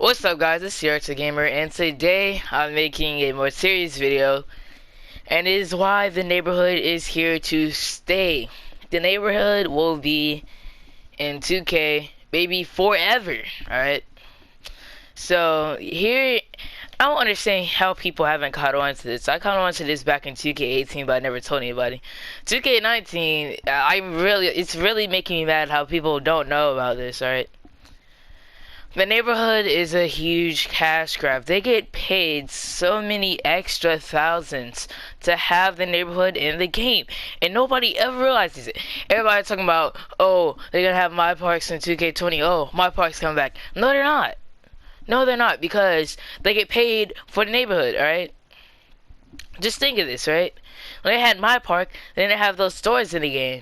What's up guys, it's CRX Gamer, and today I'm making a more serious video, and it is why the neighborhood is here to stay. The neighborhood will be in 2K, maybe forever, alright? So, here, I don't understand how people haven't caught on to this. I caught on to this back in 2K18, but I never told anybody. 2K19, it's really making me mad how people don't know about this, alright? The neighborhood is a huge cash grab. They get paid so many extra thousands to have the neighborhood in the game, and nobody ever realizes it. Everybody's talking about, oh, they're gonna have my parks in 2K20. Oh, my parks coming back. No, they're not. No, they're not, because they get paid for the neighborhood, alright? Just think of this, right? When they had my park, they didn't have those stores in the game.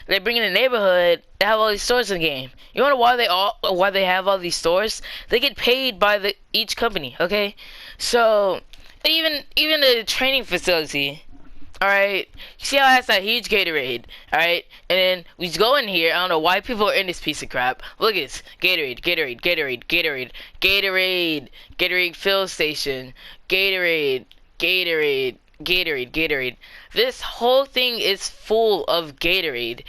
They bring in the neighborhood, they have all these stores in the game. You wanna know why they have all these stores? They get paid by each company, okay? So even the training facility, alright, you see how it has that huge Gatorade, alright? And then we just go in here, I don't know why people are in this piece of crap. Look at this. Gatorade fill station, Gatorade. This whole thing is full of Gatorade,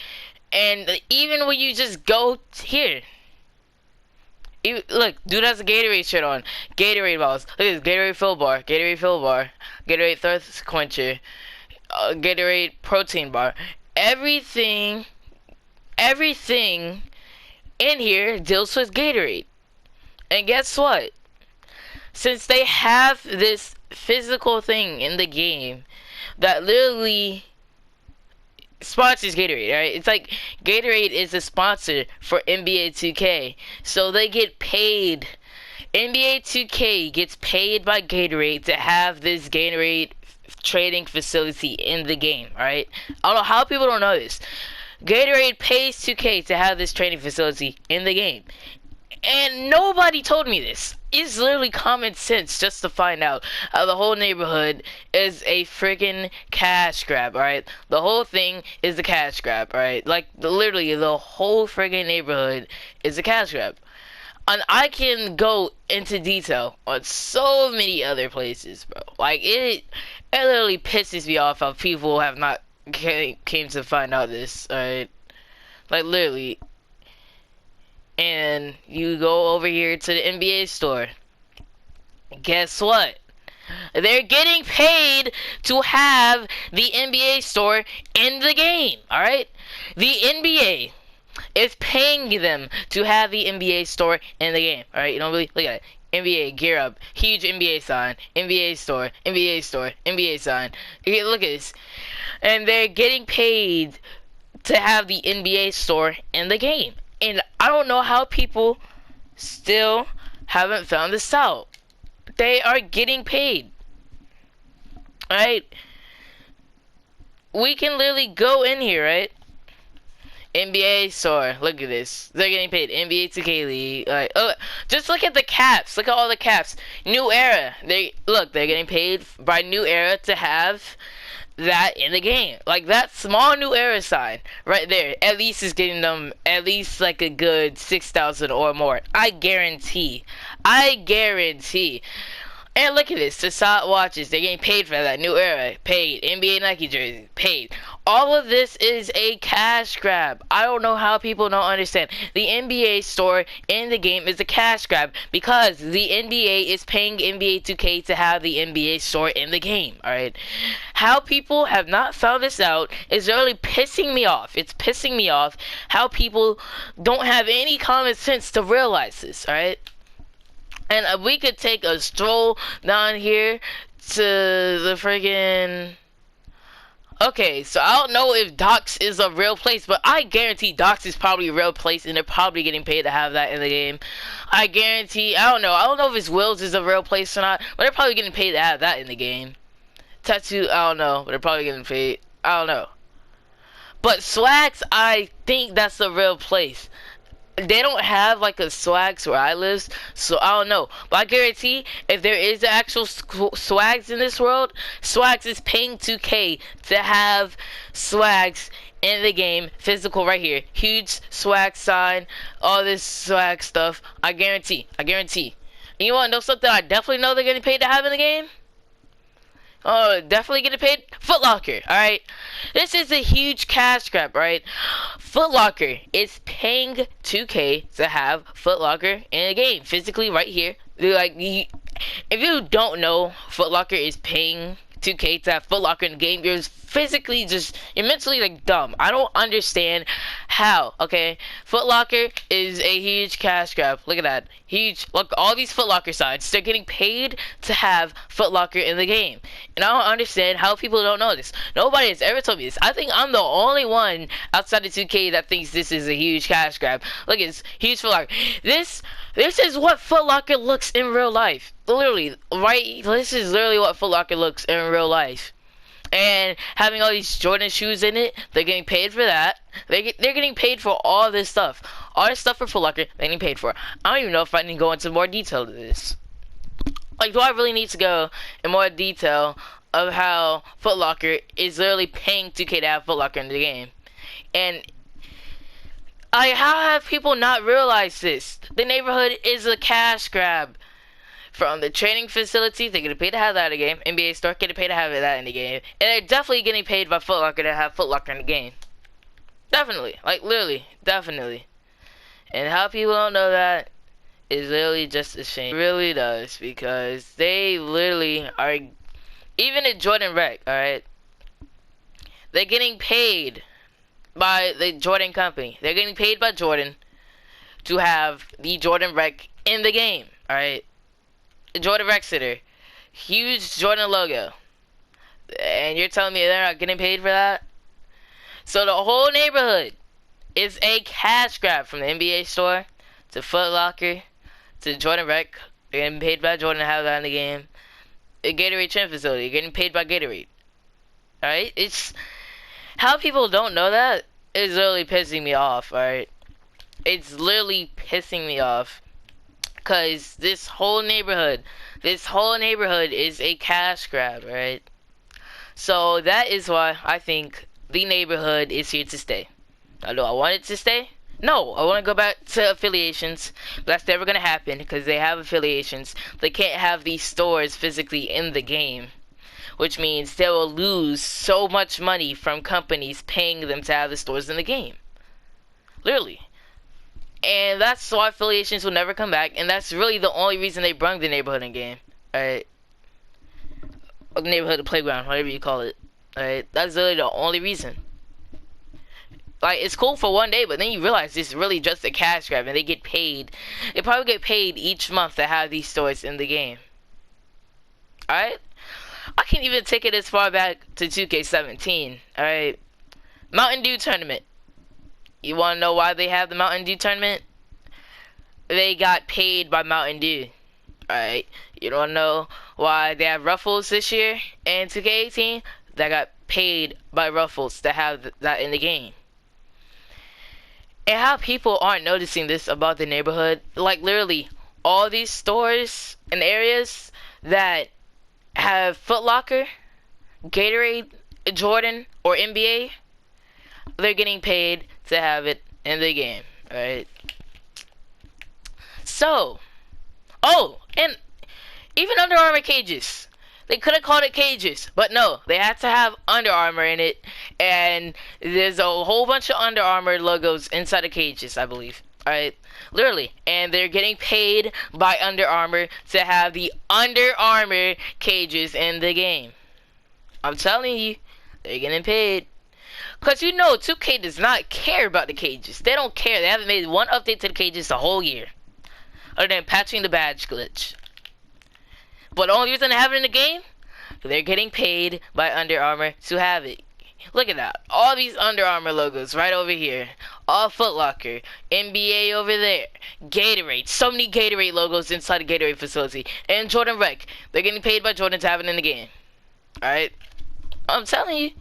and even when you just go here, look, dude has a Gatorade shirt on, Gatorade balls. Look at this, Gatorade fill bar, Gatorade thirst quencher, Gatorade protein bar. Everything in here deals with Gatorade. And guess what? Since they have this physical thing in the game that literally sponsors Gatorade, right? It's like Gatorade is a sponsor for NBA 2K, so they get paid. NBA 2K gets paid by Gatorade to have this Gatorade trading facility in the game, alright? I don't know how people don't know this. Gatorade pays 2K to have this trading facility in the game. And nobody told me this. It's literally common sense just to find out how the whole neighborhood is a freaking cash grab, alright? The whole thing is a cash grab, alright? Like, literally, the whole freaking neighborhood is a cash grab. And I can go into detail on so many other places, bro. Like, it literally pisses me off how people have not came to find out this, alright? Like, literally. And you go over here to the NBA store. Guess what? They're getting paid to have the NBA store in the game, alright? The NBA is paying them to have the NBA store in the game, alright? You don't really look at it. NBA gear up, huge NBA sign, NBA store, NBA sign. Look at this. And they're getting paid to have the NBA store in the game. And I don't know how people still haven't found this out. They are getting paid. Alright? We can literally go in here, right? NBA store. Look at this. They're getting paid. NBA 2K League. Like, oh, just look at the caps. Look at all the caps. New Era. They're getting paid by New Era to have that in the game. Like, that small New Era sign right there at least is getting them at least like a good 6,000 or more. I guarantee. And look at this, the Saat watches, they're getting paid for that. New Era, paid. NBA Nike jersey, paid. All of this is a cash grab. I don't know how people don't understand. The NBA store in the game is a cash grab because the NBA is paying NBA 2K to have the NBA store in the game, alright? How people have not found this out is really pissing me off. It's pissing me off how people don't have any common sense to realize this, alright? And we could take a stroll down here to the friggin'... Okay, so I don't know if Docks is a real place, but I guarantee Docks is probably a real place, and they're probably getting paid to have that in the game. I guarantee, I don't know if it's Will's is a real place or not, but they're probably getting paid to have that in the game. Tattoo, I don't know, but they're probably getting paid. I don't know. But Swags, I think that's a real place. They don't have like a Swags where I live, so I don't know. But I guarantee if there is actual Swags in this world, Swags is paying 2K to have Swags in the game, physical right here. Huge swag sign, all this swag stuff. I guarantee. And you want to know something I definitely know they're getting paid to have in the game? Oh, definitely getting paid? Foot Locker, alright? This is a huge cash grab, right? Foot Locker is paying 2K to have Foot Locker in a game, physically right here. Like, if you don't know, Foot Locker is paying 2K to have Foot Locker in the game. You're physically you're mentally like dumb. I don't understand how, okay? Foot Locker is a huge cash grab. Look at that. Huge. Look, all these Foot Locker sites, they're getting paid to have Foot Locker in the game. And I don't understand how people don't know this. Nobody has ever told me this. I think I'm the only one outside of 2K that thinks this is a huge cash grab. Look, it's huge Foot Locker. This is what Foot Locker looks in real life. Literally, right? This is literally what Foot Locker looks in real life. And having all these Jordan shoes in it, they're getting paid for that. They're getting paid for all this stuff. All this stuff for Foot Locker, they're getting paid for. I don't even know if I need to go into more detail to this. Like, do I really need to go in more detail of how Foot Locker is literally paying 2K to have Foot Locker in the game? And how have people not realized this? The neighborhood is a cash grab. From the training facility, they're getting paid to have that in the game. NBA store getting paid to have that in the game. And they're definitely getting paid by Foot Locker to have Foot Locker in the game. Definitely. Like, literally. Definitely. And how people don't know that is literally just a shame. It really does. Because they literally are... Even at Jordan Rec, alright? They're getting paid by the Jordan company. They're getting paid by Jordan to have the Jordan Rec in the game, alright? Jordan Rec Center, huge Jordan logo, and you're telling me they're not getting paid for that? So the whole neighborhood is a cash grab, from the NBA store to Foot Locker to Jordan Rec. They're getting paid by Jordan to have that in the game. A Gatorade training facility, you're getting paid by Gatorade. Alright, it's how people don't know that is literally pissing me off. Alright, it's literally pissing me off. Because this whole neighborhood is a cash grab, right? So that is why I think the neighborhood is here to stay. Now, do I want it to stay? No, I want to go back to affiliations. But that's never going to happen because they have affiliations. They can't have these stores physically in the game. Which means they will lose so much money from companies paying them to have the stores in the game. Literally. And that's why affiliations will never come back. And that's really the only reason they brought the neighborhood in game. Alright. Neighborhood playground, whatever you call it. Alright. That's really the only reason. Like, it's cool for one day, but then you realize it's really just a cash grab. And they get paid. They probably get paid each month to have these stores in the game. Alright. I can even take it as far back to 2K17. Alright. Mountain Dew tournament. You want to know why they have the Mountain Dew tournament? They got paid by Mountain Dew. Alright. You don't know why they have Ruffles this year in 2K18? They got paid by Ruffles to have that in the game. And how people aren't noticing this about the neighborhood. Like, literally, all these stores and areas that have Foot Locker, Gatorade, Jordan, or NBA, they're getting paid to have it in the game, right? So, oh, and even Under Armour cages. They could have called it cages, but no, they had to have Under Armour in it, and there's a whole bunch of Under Armour logos inside the cages, I believe. Alright, literally, and they're getting paid by Under Armour to have the Under Armour cages in the game. I'm telling you, they're getting paid. Because you know, 2K does not care about the cages. They don't care. They haven't made one update to the cages the whole year. Other than patching the badge glitch. But the only reason they have it in the game, they're getting paid by Under Armour to have it. Look at that. All these Under Armour logos right over here. All Foot Locker. NBA over there. Gatorade. So many Gatorade logos inside the Gatorade facility. And Jordan Rec. They're getting paid by Jordan to have it in the game. Alright? I'm telling you.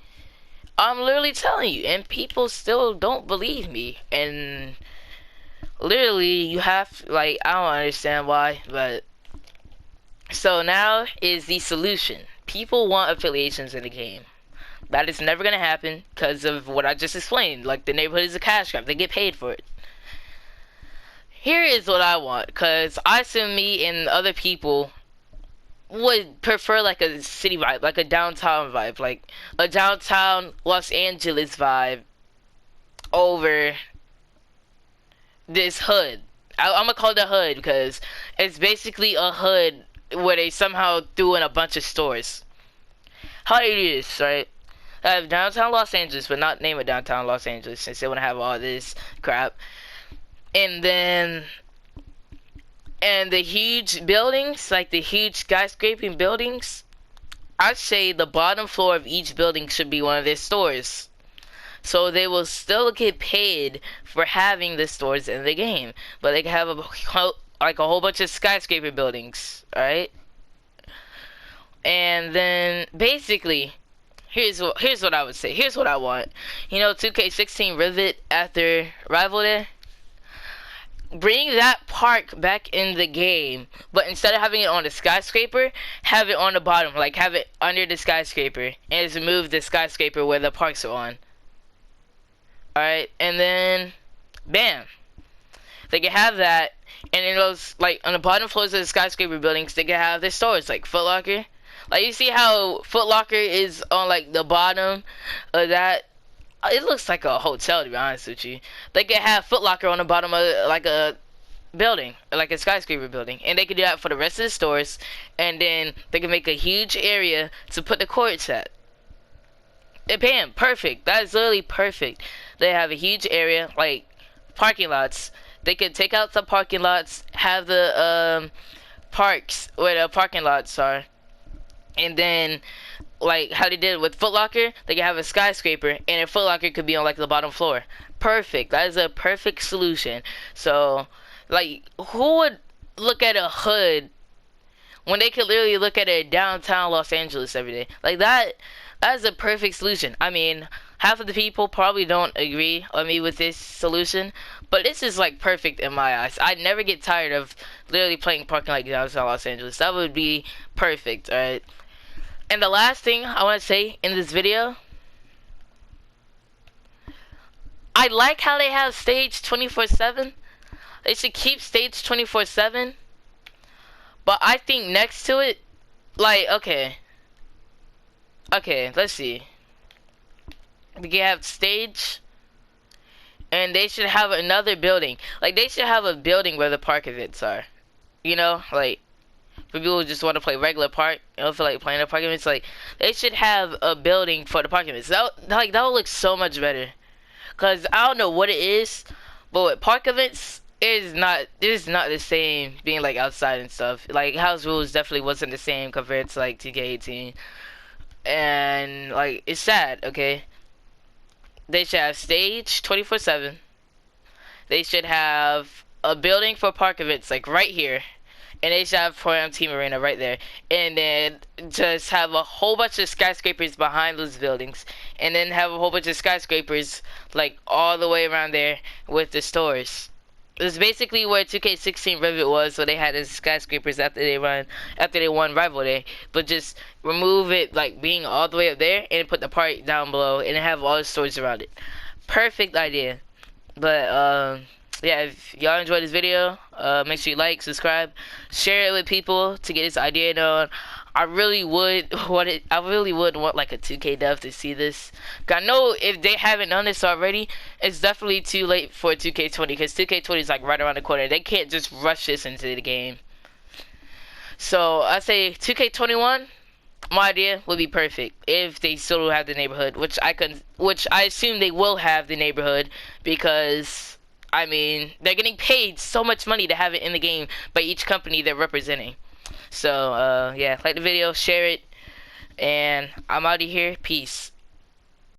I'm literally telling you. And people still don't believe me. And literally, you have, like, I don't understand why, but so now is the solution. People want affiliations in the game. That is never going to happen because of what I just explained. Like, the neighborhood is a cash grab. They get paid for it. here is what I want, because I assume me and other people would prefer like a city vibe, like a downtown vibe, like a downtown Los Angeles vibe over this hood. I'm gonna call it a hood because it's basically a hood where they somehow threw in a bunch of stores. How do you do this, right? I have downtown Los Angeles, but not name it downtown Los Angeles since they want to have all this crap. And then, and the huge buildings, like the huge skyscraping buildings, I'd say the bottom floor of each building should be one of their stores. So they will still get paid for having the stores in the game, but they can have like a whole bunch of skyscraper buildings, alright? And then basically, here's what I would say. Here's what I want. You know, 2K16 Rivet after Rival Day. Bring that park back in the game, but instead of having it on the skyscraper, have it on the bottom, like have it under the skyscraper, and just move the skyscraper where the parks are on. Alright, and then, bam. They can have that, and in those, like, on the bottom floors of the skyscraper buildings, they can have their stores, like Foot Locker. Like, you see how Foot Locker is on, like, the bottom of that? It looks like a hotel, to be honest with you. They can have Foot Locker on the bottom of, like, a building, like a skyscraper building. And they can do that for the rest of the stores, and then they can make a huge area to put the courts at. And bam, perfect. That is literally perfect. They have a huge area, like parking lots. They could take out the parking lots, have the parks where the parking lots are, and then like how they did with Foot Locker, they can have a skyscraper, and a Foot Locker could be on like the bottom floor. Perfect. That is a perfect solution. So, like, who would look at a hood when they could literally look at a downtown Los Angeles every day? Like that is a perfect solution. I mean, half of the people probably don't agree on me with this solution, but this is like perfect in my eyes. I'd never get tired of literally playing parking like downtown Los Angeles. That would be perfect, alright? And the last thing I want to say in this video, I like how they have stage 24/7. They should keep stage 24/7. But I think next to it, like, okay, let's see. We can have stage, and they should have another building. Like, they should have a building where the park events are. You know, like, for people who just want to play regular park, you don't feel like playing the park events, like, they should have a building for the park events. That would look so much better. Because I don't know what it is, but with park events, it is not the same being, like, outside and stuff. Like, House Rules definitely wasn't the same compared to, like, 2K18. And, like, it's sad, okay? They should have stage 24/7. They should have a building for park events, like right here. And they should have Pro-Am Team Arena right there. And then just have a whole bunch of skyscrapers behind those buildings. And then have a whole bunch of skyscrapers, like, all the way around there with the stores. It's basically where 2K16 Rivet was, so they had the skyscrapers after they won Rival Day, but just remove it, like, being all the way up there, and put the park down below, and have all the stores around it. Perfect idea. But yeah, if y'all enjoyed this video, make sure you like, subscribe, share it with people to get this idea known. I really would want like a 2K dev to see this. I know if they haven't done this already, it's definitely too late for 2K20 because 2K20 is like right around the corner. They can't just rush this into the game. So I say 2K21, my idea would be perfect if they still have the neighborhood, which I assume they will have the neighborhood because I mean they're getting paid so much money to have it in the game by each company they're representing. So, yeah, like the video, share it, and I'm out of here. Peace.